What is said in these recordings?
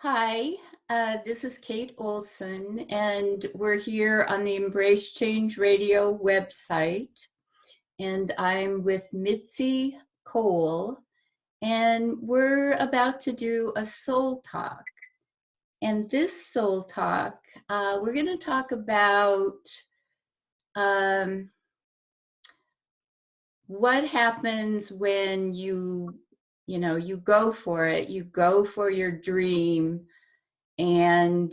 Hi, this is Kate Olson, and we're here on the Embrace Change Radio website. And I'm with Mitzi Cole, and we're about to do a soul talk. And this soul talk, we're going to talk about what happens when you go for it, you go for your dream, and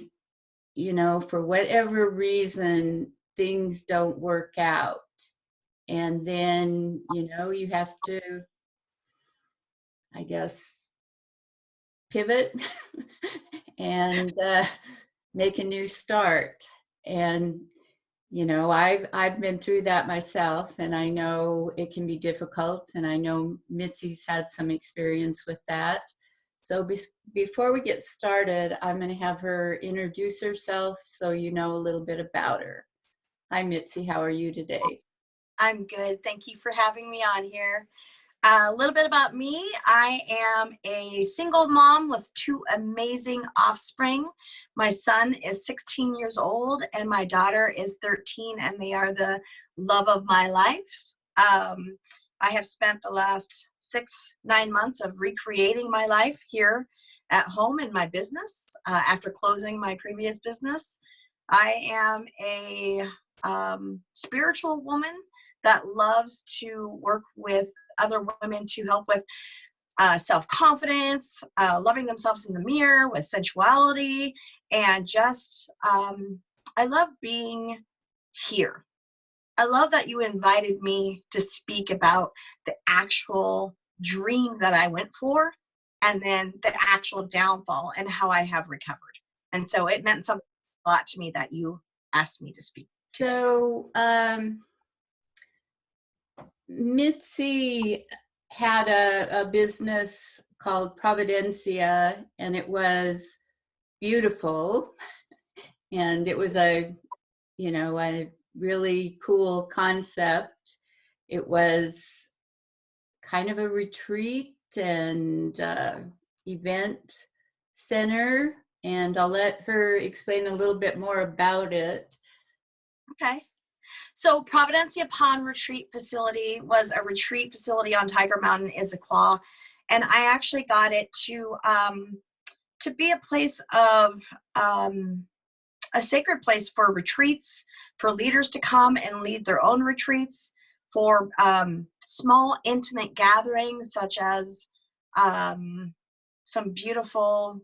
for whatever reason, things don't work out. And then, you have to, I guess, pivot and make a new start. And, I've been through that myself, and I know it can be difficult. And I know Mitzi's had some experience with that. So before we get started, I'm going to have her introduce herself so you know a little bit about her. Hi, Mitzi. How are you today? I'm good. Thank you for having me on here. A little bit about me. I am a single mom with two amazing offspring. My son is 16 years old and my daughter is 13, and they are the love of my life. I have spent the last 9 months of recreating my life here at home in my business after closing my previous business. I am a spiritual woman that loves to work with other women to help with self-confidence, loving themselves in the mirror, with sensuality, and just I love being here. I love that you invited me to speak about the actual dream that I went for, and then the actual downfall and how I have recovered. And so it meant something a lot to me that you asked me to speak to. So, Mitzi had a business called Providencia, and it was beautiful. And it was a really cool concept. It was kind of a retreat and event center, and I'll let her explain a little bit more about it. Okay. So Providencia Pond Retreat Facility was a retreat facility on Tiger Mountain, Issaquah, and I actually got it to be a place of a sacred place for retreats, for leaders to come and lead their own retreats, for small intimate gatherings such as some beautiful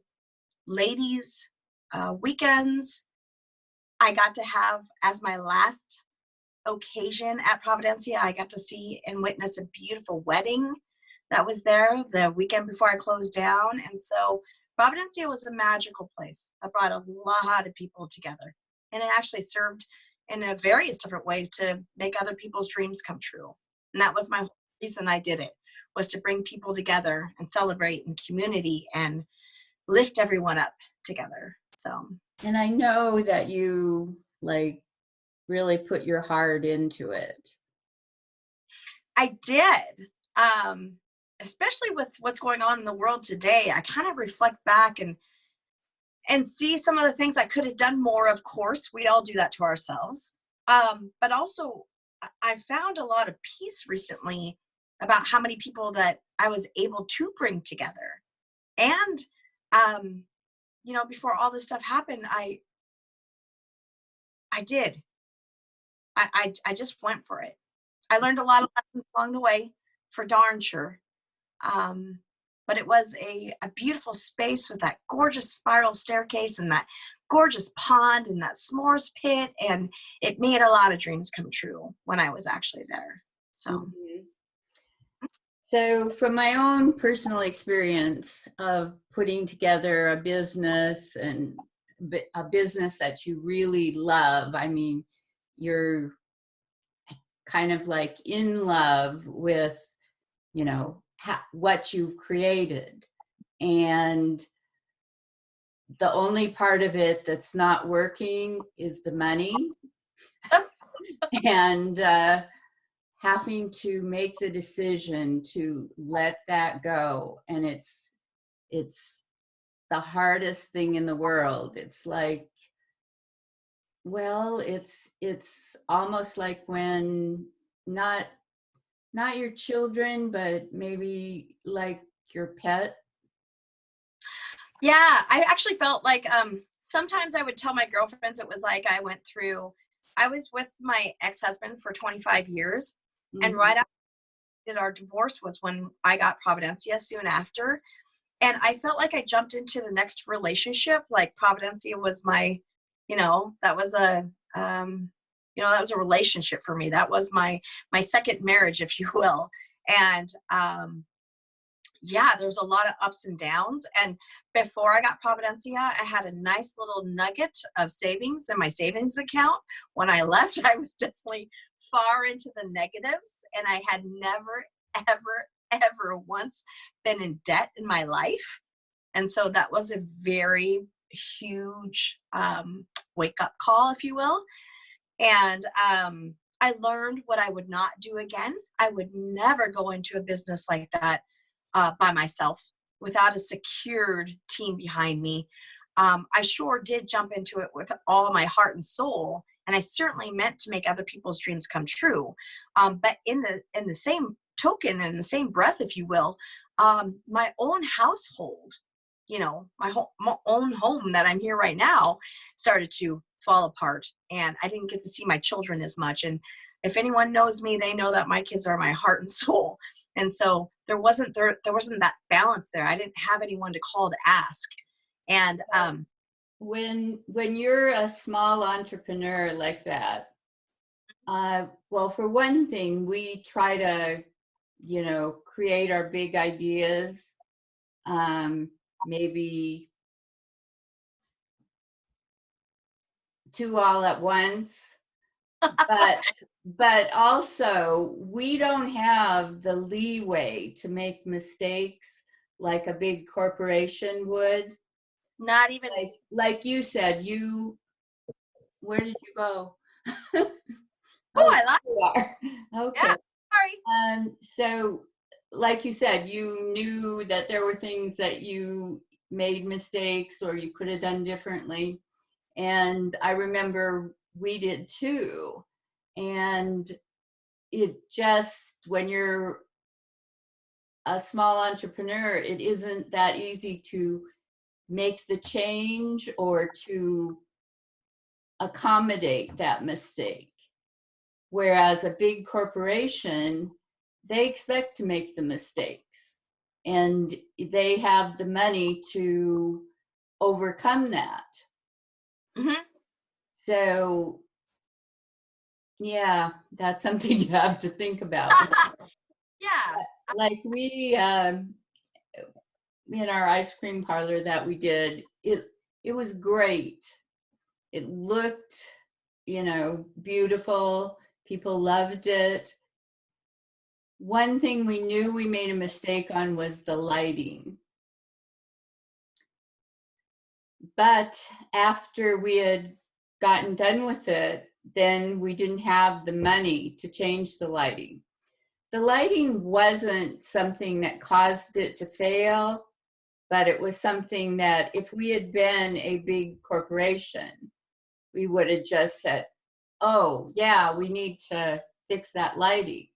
ladies weekends. I got to have as my last occasion at Providencia, I got to see and witness a beautiful wedding that was there the weekend before I closed down. And so Providencia was a magical place. I brought a lot of people together, and it actually served in various different ways to make other people's dreams come true. And that was my whole reason I did it, was to bring people together and celebrate in community and lift everyone up together. So, And I know that you really put your heart into it. I did. Especially with what's going on in the world today, I kind of reflect back and see some of the things I could have done more. Of course, we all do that to ourselves. But also, I found a lot of peace recently about how many people that I was able to bring together. And, before all this stuff happened, I did. I just went for it. I learned a lot of lessons along the way, for darn sure. But it was a beautiful space with that gorgeous spiral staircase and that gorgeous pond and that s'mores pit. And it made a lot of dreams come true when I was actually there. So, Mhm. So from my own personal experience of putting together a business, and a business that you really love, I mean, you're kind of like in love with, what you've created. And the only part of it that's not working is the money. And having to make the decision to let that go. And it's the hardest thing in the world. It's like, well, it's almost like when not not your children, but maybe like your pet. Yeah, I actually felt like sometimes I would tell my girlfriends it was like I was with my ex-husband for 25 years, and Mhm. right after our divorce was when I got Providencia soon after. And I felt like I jumped into the next relationship. Like Providencia was my, that was that was a relationship for me. That was my second marriage, if you will. And yeah, there's a lot of ups and downs. And before I got Providencia, I had a nice little nugget of savings in my savings account. When I left, I was definitely far into the negatives, and I had never, ever, ever once been in debt in my life. And so that was a very huge wake up call, if you will. And I learned what I would not do again. I would never go into a business like that by myself without a secured team behind me. I sure did jump into it with all my heart and soul, and I certainly meant to make other people's dreams come true. But in the same token, in the same breath, if you will, my own household, my own home that I'm here right now, started to fall apart, and I didn't get to see my children as much. And if anyone knows me, they know that my kids are my heart and soul. And so there wasn't that balance there. I didn't have anyone to call to ask. And When you're a small entrepreneur like that, well, for one thing, we try to, create our big ideas, maybe two all at once. But also we don't have the leeway to make mistakes like a big corporation would. not even, Like you said, where did you go? oh, Oh, I like, you are. yeah, Okay. sorry. So like you said, you knew that there were things that you made mistakes or you could have done differently. And I remember we did too. And it just, when you're a small entrepreneur, it isn't that easy to make the change or to accommodate that mistake. Whereas a big corporation, they expect to make the mistakes and they have the money to overcome that. Hmm. So, yeah, that's something you have to think about. Yeah. Like in our ice cream parlor that we did, it was great. It looked, beautiful. People loved it. One thing we knew we made a mistake on was the lighting. But after we had gotten done with it, then we didn't have the money to change the lighting. The lighting wasn't something that caused it to fail, but it was something that if we had been a big corporation, we would have just said, oh, yeah, we need to fix that lighting.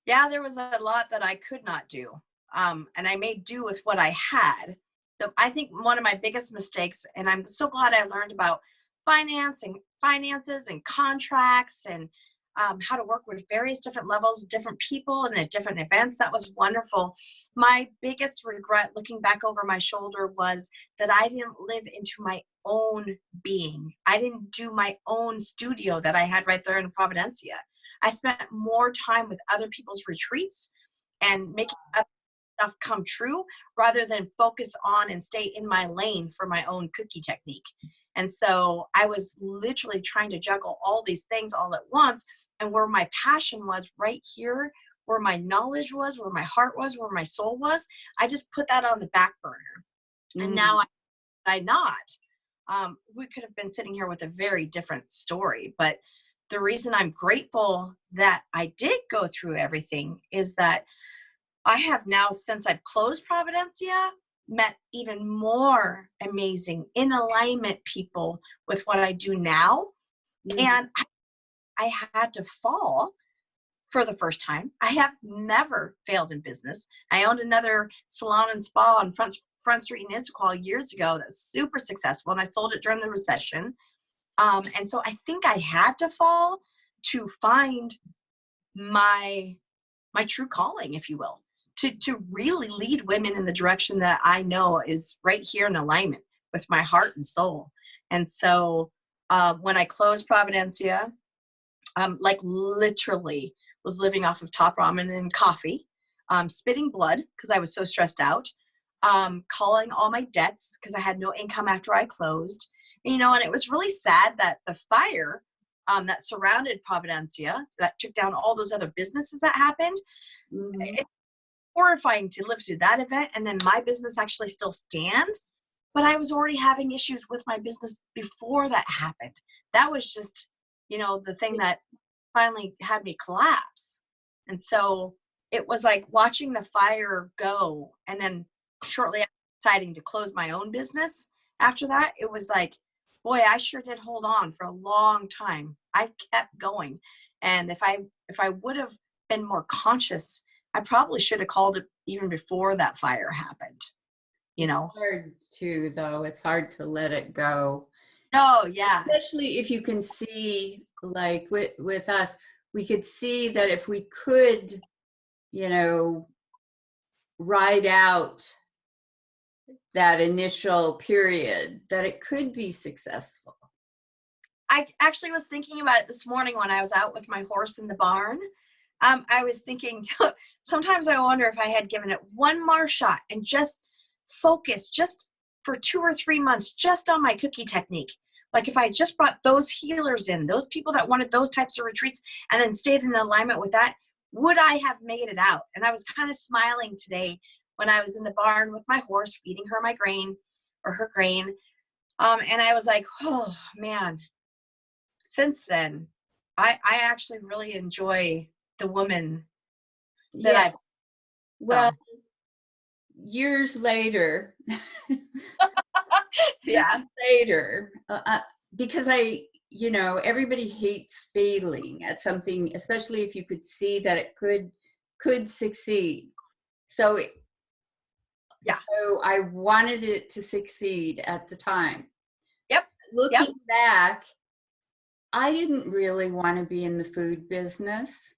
Yeah, there was a lot that I could not do. And I made do with what I had. I think one of my biggest mistakes, and I'm so glad I learned about finances and contracts and how to work with various different levels, different people, and at different events. That was wonderful. My biggest regret looking back over my shoulder was that I didn't live into my own being. I didn't do my own studio that I had right there in Providencia. I spent more time with other people's retreats and making other stuff come true rather than focus on and stay in my lane for my own cookie technique. And so I was literally trying to juggle all these things all at once. And where my passion was right here, where my knowledge was, where my heart was, where my soul was, I just put that on the back burner. And Mm. now I not. We could have been sitting here with a very different story, but the reason I'm grateful that I did go through everything is that I have now, since I've closed Providencia, met even more amazing, in alignment people with what I do now. Mhm. And I had to fall for the first time. I have never failed in business. I owned another salon and spa on Front Street in Issaquah years ago that's super successful, and I sold it during the recession. And so I think I had to fall to find my true calling, if you will, to really lead women in the direction that I know is right here in alignment with my heart and soul. And so when I closed Providencia, like literally was living off of top ramen and coffee, spitting blood because I was so stressed out, calling all my debts because I had no income after I closed. And it was really sad that the fire that surrounded Providencia, that took down all those other businesses that happened, Mhm. it's horrifying to live through that event and then my business actually still stand. But I was already having issues with my business before that happened. That was just, the thing that finally had me collapse. And so it was like watching the fire go, and then shortly after deciding to close my own business after that, it was like, boy, I sure did hold on for a long time. I kept going. And if I would have been more conscious, I probably should have called it even before that fire happened, you It's know. hard to, though. It's hard to let it go. Oh yeah. Especially if you can see, like with us, we could see that if we could, you know, ride out that initial period, that it could be successful. I actually was thinking about it this morning when I was out with my horse in the barn. I was thinking, sometimes I wonder if I had given it one more shot and just focused just for 2 or 3 months just on my cookie technique. Like if I just brought those healers in, those people that wanted those types of retreats, and then stayed in alignment with that, would I have made it out? And I was kind of smiling today when I was in the barn with my horse, feeding her my grain or her grain. And I was like, oh man, since then, I actually really enjoy the woman that Yeah. I've Well, become. years later, years Yeah. later, because everybody hates failing at something, especially if you could see that it could succeed. So, Yeah. so I wanted it to succeed at the time. Yep. Yep. Looking back, I didn't really want to be in the food business.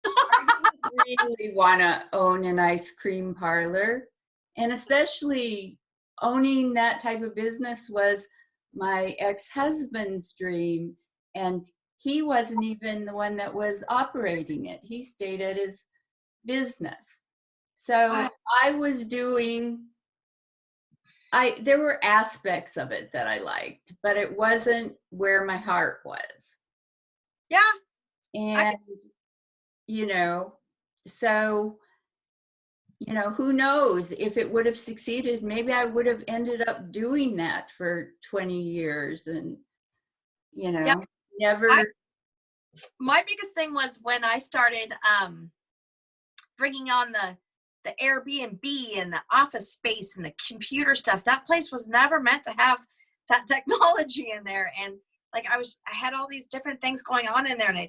I didn't really want to own an ice cream parlor. And especially owning that type of business was my ex-husband's dream. And he wasn't even the one that was operating it. He stayed at his business. So Wow. I was doing, there were aspects of it that I liked, but it wasn't where my heart was. Yeah. I And, can, you know, so who knows if it would have succeeded, maybe I would have ended up doing that for 20 years and, yeah. I never. My biggest thing was when I started bringing on the Airbnb and the office space and the computer stuff. That place was never meant to have that technology in there. And like I had all these different things going on in there, and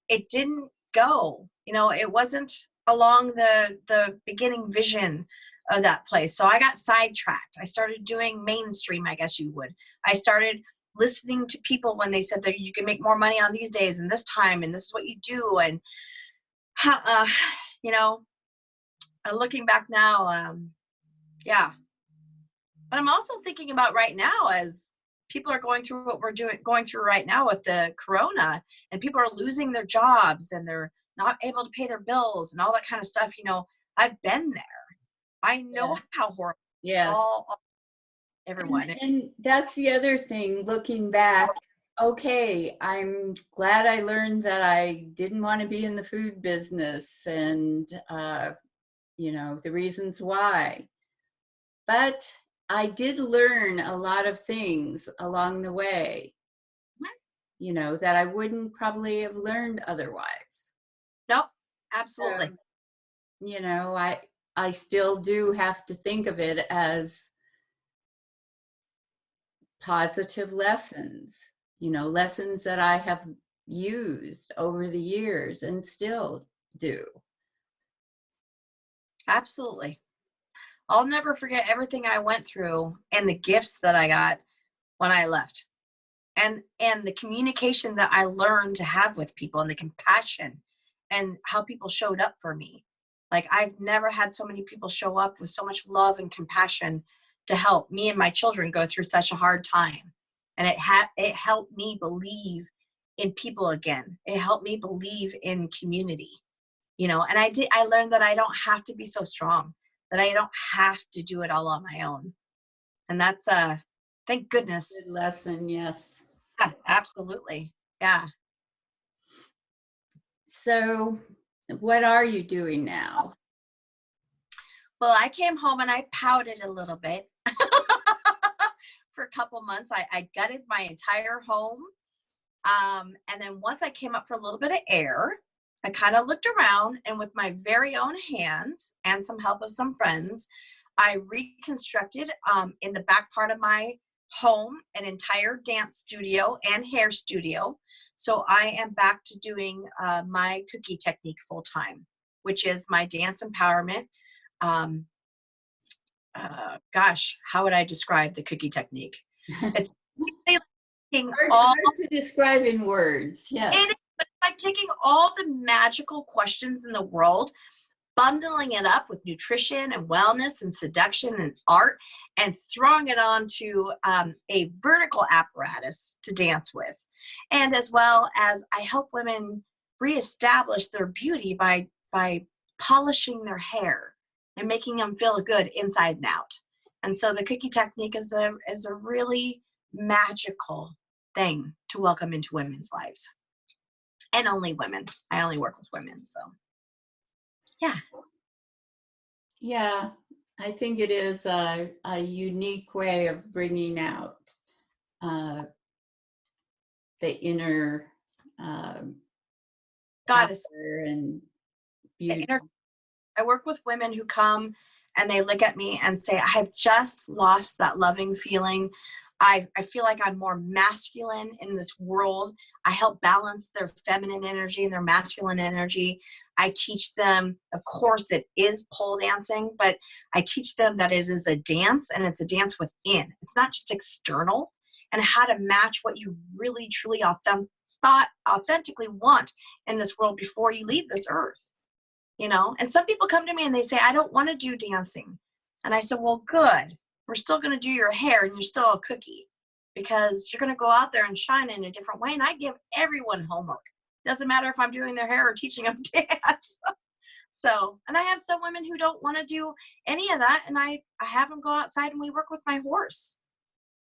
it didn't go. It wasn't along the beginning vision of that place. So I got sidetracked. I started doing mainstream, I guess you would. I started listening to people when they said that you can make more money on these days and this time and this is what you do. And you know looking back now, yeah. But I'm also thinking about right now, as people are going through what we're going through right now with the corona, and people are losing their jobs and they're not able to pay their bills and all that kind of stuff. I've been there. I Yeah. know how horrible Yes. all And, everyone. and that's the other thing, looking back. Okay, I'm glad I learned that I didn't want to be in the food business, and the reasons why. But I did learn a lot of things along the way, that I wouldn't probably have learned otherwise. Nope, So, absolutely. you know, I still do have to think of it as positive lessons, you know, lessons that I have used over the years and still do. Absolutely. I'll never forget everything I went through and the gifts that I got when I left. And the communication that I learned to have with people and the compassion and how people showed up for me. Like I've never had so many people show up with so much love and compassion to help me and my children go through such a hard time. And it helped me believe in people again. It helped me believe in community, you know, and I learned that I don't have to be so strong, that I don't have to do it all on my own. And that's thank goodness. Good lesson, yes. Yeah, absolutely. Yeah. So, what are you doing now? Well, I came home and I pouted a little bit for a couple months. I gutted my entire home. And then once I came up for a little bit of air, I kind of looked around and with my very own hands and some help of some friends, I reconstructed in the back part of my home an entire dance studio and hair studio. So I am back to doing my cookie technique full time, which is my dance empowerment. Um, Gosh, how would I describe the cookie technique? It's basically taking all Hard to describe in words, it yes. is, but it's like taking all the magical questions in the world, bundling it up with nutrition and wellness and seduction and art, and throwing it onto a vertical apparatus to dance with. And as well as I help women reestablish their beauty by polishing their hair and making them feel good inside and out. And so the cookie technique is a really magical thing to welcome into women's lives, and only women. I only work with women, so yeah. Yeah, I think it is a unique way of bringing out uh, the inner um, Goddess, power and the beauty. inner I work with women who come and they look at me and say, I have just lost that loving feeling. I feel like I'm more masculine in this world. I help balance their feminine energy and their masculine energy. I teach them, of course, it is pole dancing, but I teach them that it is a dance and it's a dance within. It's not just external, and how to match what you really, truly authentically want in this world before you leave this earth, you know. And some people come to me and they say, I don't want to do dancing. And I said, well, good, we're still going to do your hair and you're still a cookie, because you're going to go out there and shine in a different way. And I give everyone homework. Doesn't matter if I'm doing their hair or teaching them dance. So, and I have some women who don't want to do any of that, and I have them go outside and we work with my horse,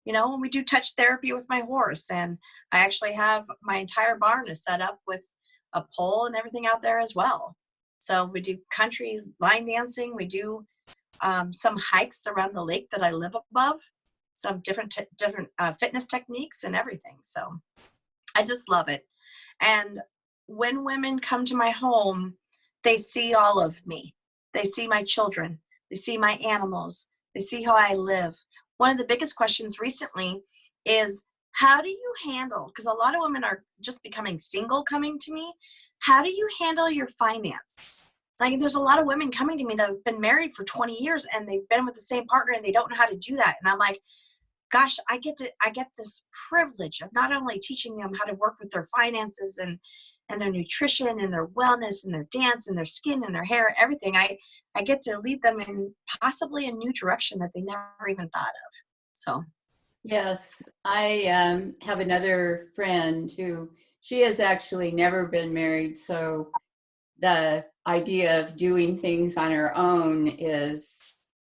you know, and we do touch therapy with my horse. And I actually have my entire barn is set up with a pole and everything out there as well. So we do country line dancing. We do some hikes around the lake that I live above, some different fitness techniques and everything. So I just love it. And when women come to my home, they see all of me. They see my children. They see my animals. They see how I live. One of the biggest questions recently is, how do you handle, because a lot of women are just becoming single coming to me, how do you handle your finance? Like there's a lot of women coming to me that have been married for 20 years and they've been with the same partner and they don't know how to do that. And I'm like, gosh, I get this privilege of not only teaching them how to work with their finances and their nutrition and their wellness and their dance and their skin and their hair, everything. I get to lead them in possibly a new direction that they never even thought of. So Yes, I have another friend who she has actually never been married, so the idea of doing things on her own is,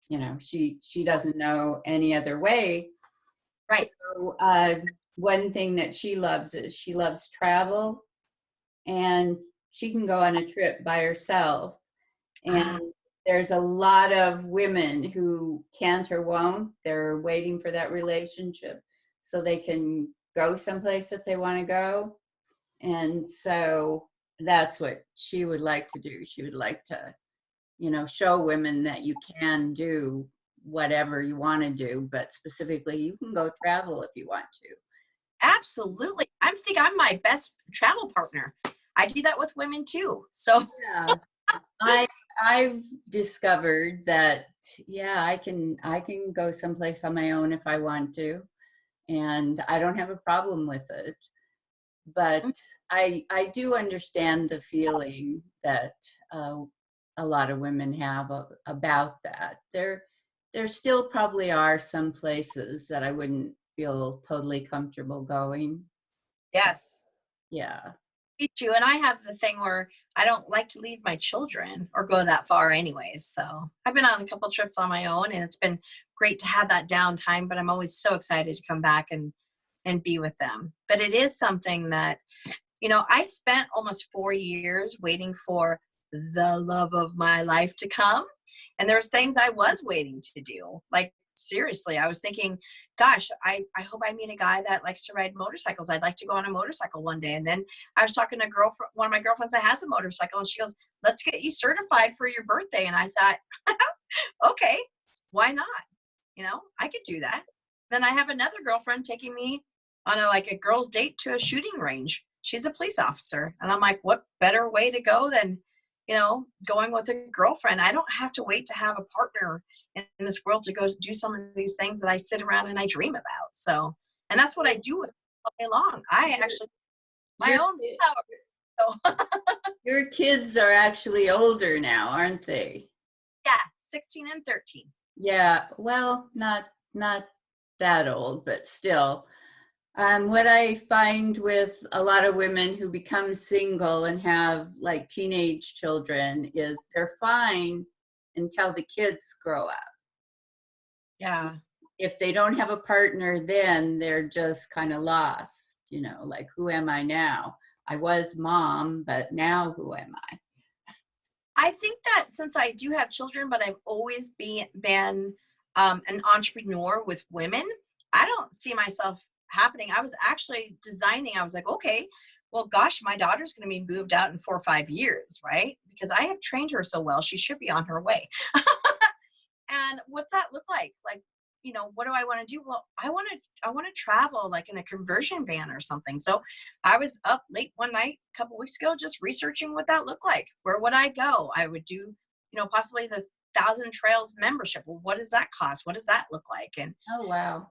you know, she doesn't know any other way. right. So one thing that she loves is she loves travel, and she can go on a trip by herself. And there's a lot of women who can't or won't. They're waiting for that relationship so they can go someplace that they want to go. And so that's what she would like to do. She would like to show women that you can do whatever you want to do, but specifically you can go travel if you want to. Absolutely. I think I'm my best travel partner. I do that with women too. So Yeah. I've discovered that, yeah, I can go someplace on my own if I want to, and I don't have a problem with it. But I do understand the feeling that a lot of women have about that. There still probably are some places that I wouldn't feel totally comfortable going. yes. Yeah. Me too. And I have the thing where I don't like to leave my children or go that far anyways. So I've been on a couple trips on my own and it's been great to have that downtime, but I'm always so excited to come back and be with them. But it is something that, I spent almost 4 years waiting for the love of my life to come. And there's things I was waiting to do. Like, seriously, I was thinking, gosh, I hope I meet a guy that likes to ride motorcycles. I'd like to go on a motorcycle one day. And then I was talking to one of my girlfriends that has a motorcycle, and she goes, let's get you certified for your birthday. And I thought, okay, why not? I could do that. Then I have another girlfriend taking me on a girls' date to a shooting range. She's a police officer. And I'm like, what better way to go than, going with a girlfriend? I don't have to wait to have a partner in this world to go do some of these things that I sit around and I dream about. So, and that's what I do with all day long. I actually, my Your own power. So, your kids are actually older now, aren't they? yeah, 16 and 13. Yeah, well, not that old, but still. What I find with a lot of women who become single and have like teenage children is they're fine until the kids grow up. Yeah. If they don't have a partner, then they're just kind of lost, like, who am I now? I was mom, but now who am I? I think that since I do have children, but I've always been an entrepreneur with women, I don't see myself happening. I was actually designing, I was like, okay, well, gosh, my daughter's going to be moved out in 4 or 5 years, right? Because I have trained her so well, she should be on her way. And what's that look like? Like, what do I want to do? Well, I want to travel like in a conversion van or something. So I was up late one night a couple weeks ago just researching what that looked like. Where would I go? I would do, possibly the Thousand Trails membership. Well, what does that cost? What does that look like? And Oh, wow.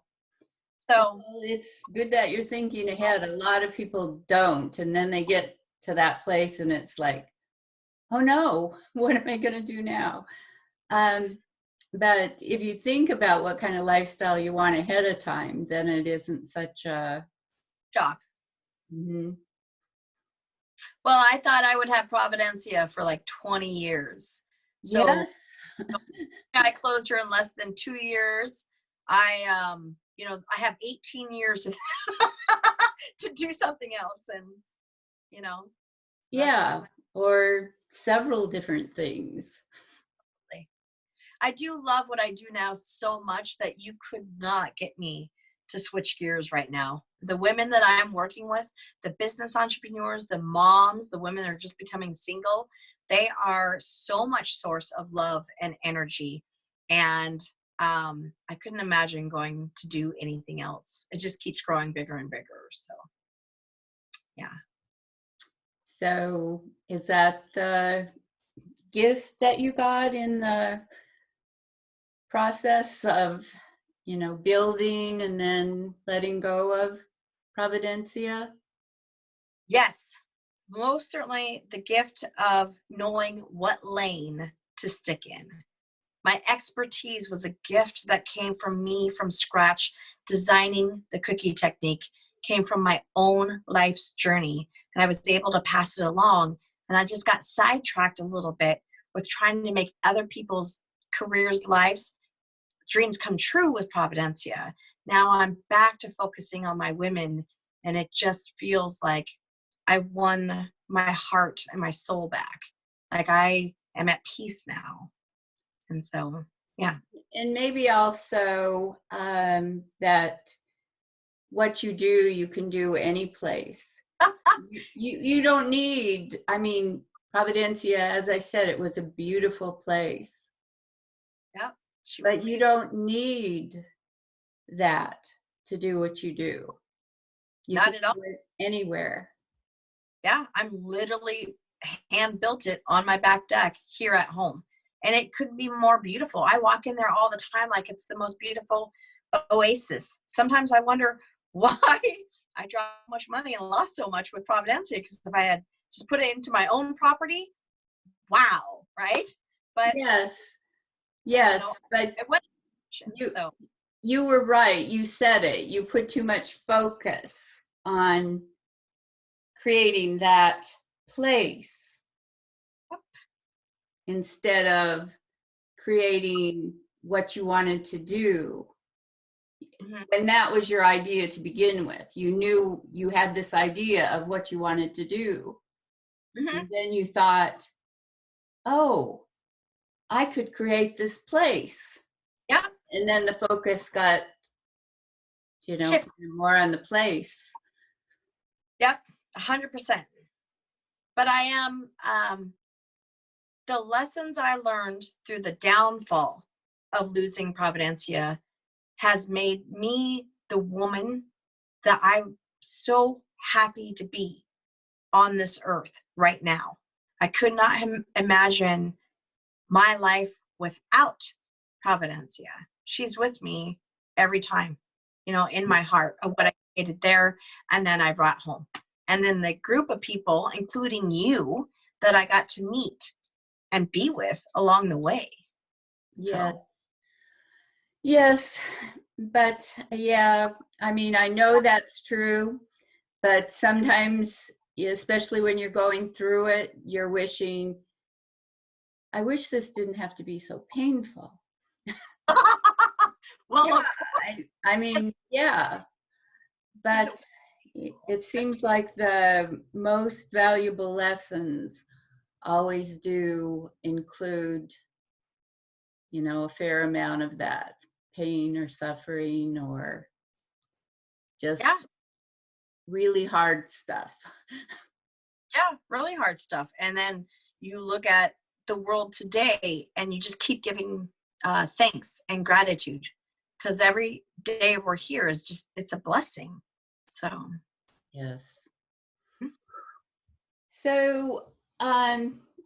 so Well, it's good that you're thinking ahead. A lot of people don't, and then they get to that place and it's like, oh no, what am I going to do now? Um, but if you think about what kind of lifestyle you want ahead of time, then it isn't such a. shock. Mhm. Well, I thought I would have Providencia for like 20 years. So Yes. I closed her in less than 2 years. I have 18 years to do something else. And, you know, that's just Yeah, or several different things. my, I do love what I do now so much that you could not get me to switch gears right now. The women that I'm working with, the business entrepreneurs, the moms, the women that are just becoming single, they are so much source of love and energy. And I couldn't imagine going to do anything else. It just keeps growing bigger and bigger. So, yeah. So is that the gift that you got in the process of, building and then letting go of Providencia? Yes, most certainly the gift of knowing what lane to stick in. My expertise was a gift that came from me from scratch. Designing the cookie technique came from my own life's journey, and I was able to pass it along. And I just got sidetracked a little bit with trying to make other people's careers, lives, dreams come true with Providencia. Now I'm back to focusing on my women, and it just feels like I won my heart and my soul back. Like I am at peace now. And so, yeah. And maybe also that what you do, you can do any place. You don't need, I mean, Providencia, as I said, it was a beautiful place, Yep. She was but you beautiful. don't need that to do what you do. You can Not at all. do it anywhere. Yeah, I'm literally hand built it on my back deck here at home. And it couldn't be more beautiful. I walk in there all the time like it's the most beautiful oasis. Sometimes I wonder why I dropped so much money and lost so much with Providencia, because if I had just put it into my own property, wow, right? But Yes, you know, yes, but it was you so you were right. You said it. You put too much focus on creating that place instead of creating what you wanted to do. mhm, And that was your idea to begin with. You knew you had this idea of what you wanted to do. mhm, And then you thought, oh, I could create this place. yeah, And then the focus got, shift. more on the place. Yep, 100%. But I am the lessons I learned through the downfall of losing Providencia has made me the woman that I'm so happy to be on this earth right now. I could not imagine my life without Providencia. She's with me every time, in my heart of what I created there and then I brought home. And then the group of people, including you, that I got to meet and be with along the way. So, Yes. Yes. But yeah, I mean, I know that's true, but sometimes, especially when you're going through it, you're wishing, I wish this didn't have to be so painful. well, Yeah, of I mean, yeah, course, but it seems like the most valuable lessons always do include, a fair amount of that pain or suffering or yeah, just really hard stuff. yeah, really hard stuff. And then you look at the world today and you just keep giving thanks and gratitude, because every day we're here is just, it's a blessing. So, Yes. mm, So,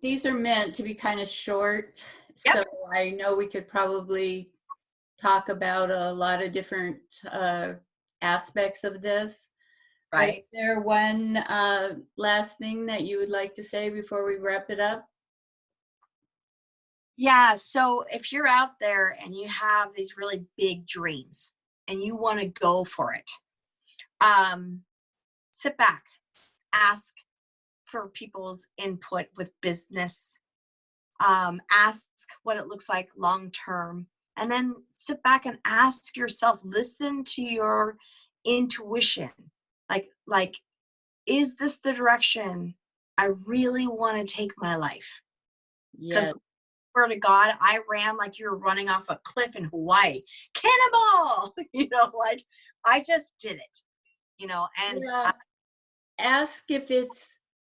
these are meant to be kind of short. yep, So I know we could probably talk about a lot of different aspects of this. But is right. there one last thing that you would like to say before we wrap it up? Yeah. So if you're out there and you have these really big dreams and you want to go for it, um, sit back, ask for people's input with business, ask what it looks like long term, and then sit back and ask yourself, listen to your intuition. Like, is this the direction I really want to take my life? Because Yes. swear to God, I ran like you were running off a cliff in Hawaii. Cannonball! Like I just did it, and Yeah. Ask if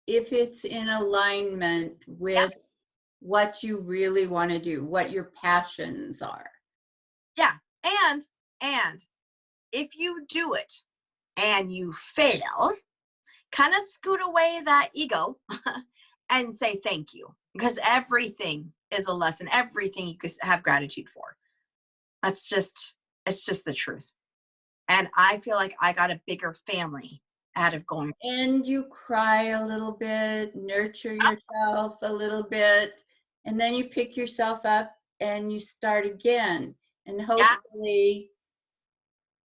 it's in alignment yeah, with what you really want to do, what your passions are. yeah. And if you do it and you fail, kind of scoot away that ego and say thank you, because everything is a lesson. Everything you could have gratitude for. That's just, it's just the truth. And I feel like I got a bigger family out of going. And you cry a little bit, nurture yourself a little bit, and then you pick yourself up and you start again. And Yeah, hopefully,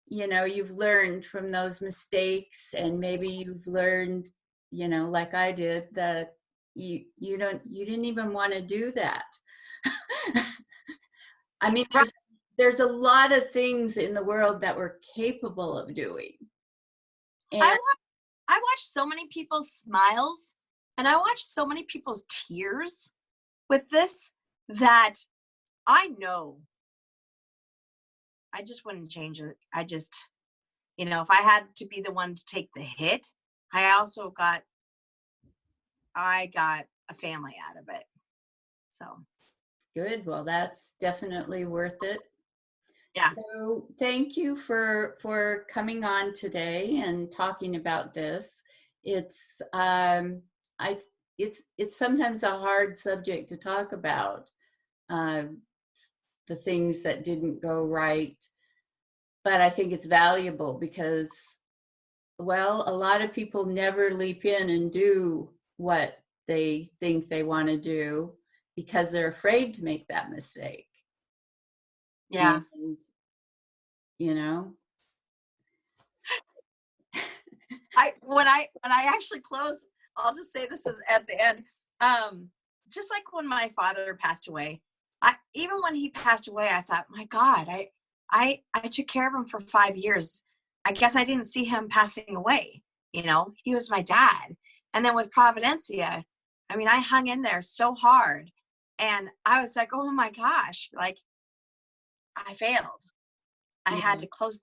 you've learned from those mistakes, and maybe you've learned, like I did, that you didn't even want to do that. I mean, right. there's a lot of things in the world that we're capable of doing. I And watch, I watch so many people's smiles and I watch so many people's tears with this, that I know I just wouldn't change it. I just, if I had to be the one to take the hit, I also got, I got a family out of it. So Good. Well, that's definitely worth it. yeah. So thank you for coming on today and talking about this. It's I it's sometimes a hard subject to talk about, uh, the things that didn't go right, but I think it's valuable because, well, a lot of people never leap in and do what they think they want to do because they're afraid to make that mistake. Yeah. And, you know, When I actually close, I'll just say this at the end. Um, just like when my father passed away, I even when he passed away, I thought, my God, I took care of him for 5 years. I guess I didn't see him passing away. He was my dad. And then with Providencia, I mean, I hung in there so hard, and I was like, oh my gosh, like I failed. I had yeah, to close.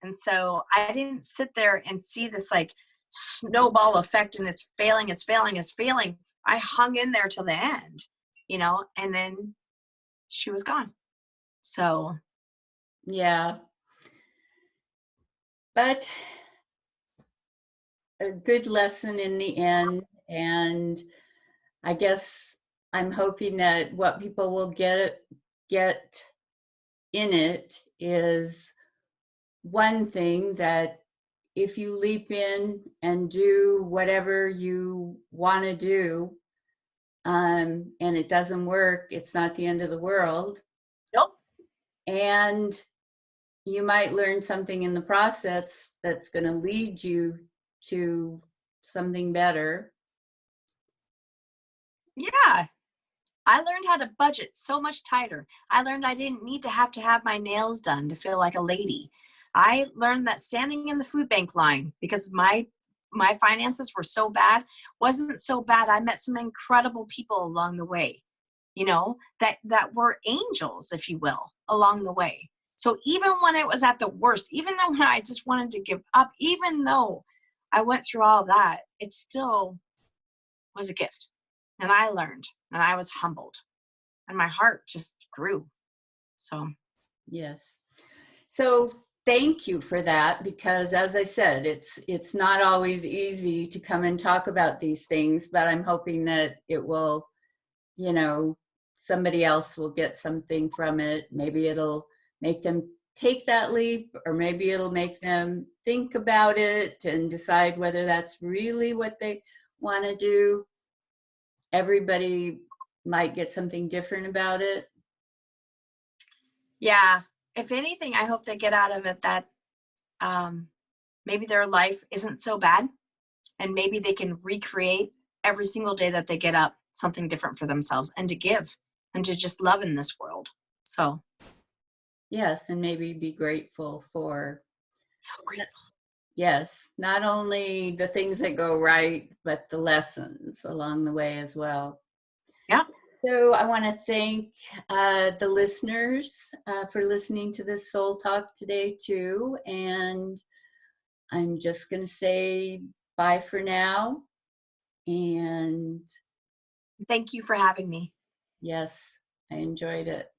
And so I didn't sit there and see this like snowball effect and it's failing, it's failing, it's failing. I hung in there till the end, and then she was gone. So yeah. But a good lesson in the end. And I guess I'm hoping that what people will get in it is one thing, that if you leap in and do whatever you want to do, and it doesn't work, it's not the end of the world. nope. And you might learn something in the process that's going to lead you to something better. Yeah. I learned how to budget so much tighter. I learned I didn't need to have my nails done to feel like a lady. I learned that standing in the food bank line because my finances were so bad wasn't so bad. I met some incredible people along the way, that were angels, if you will, along the way. So even when it was at the worst, even though when I just wanted to give up, even though I went through all that, it still was a gift. And I learned and I was humbled and my heart just grew. So, Yes. So thank you for that, because as I said, it's not always easy to come and talk about these things, but I'm hoping that it will, you know, somebody else will get something from it. Maybe it'll make them take that leap, or maybe it'll make them think about it and decide whether that's really what they want to do. Everybody might get something different about it. yeah, if anything, I hope they get out of it that maybe their life isn't so bad and maybe they can recreate every single day that they get up something different for themselves and to give and to just love in this world. So, Yes, and maybe be grateful for, so grateful. yes, not only the things that go right, but the lessons along the way as well. Yeah. So I want to thank the listeners for listening to this Soul Talk today too. And I'm just going to say bye for now. And Thank you for having me. yes, I enjoyed it.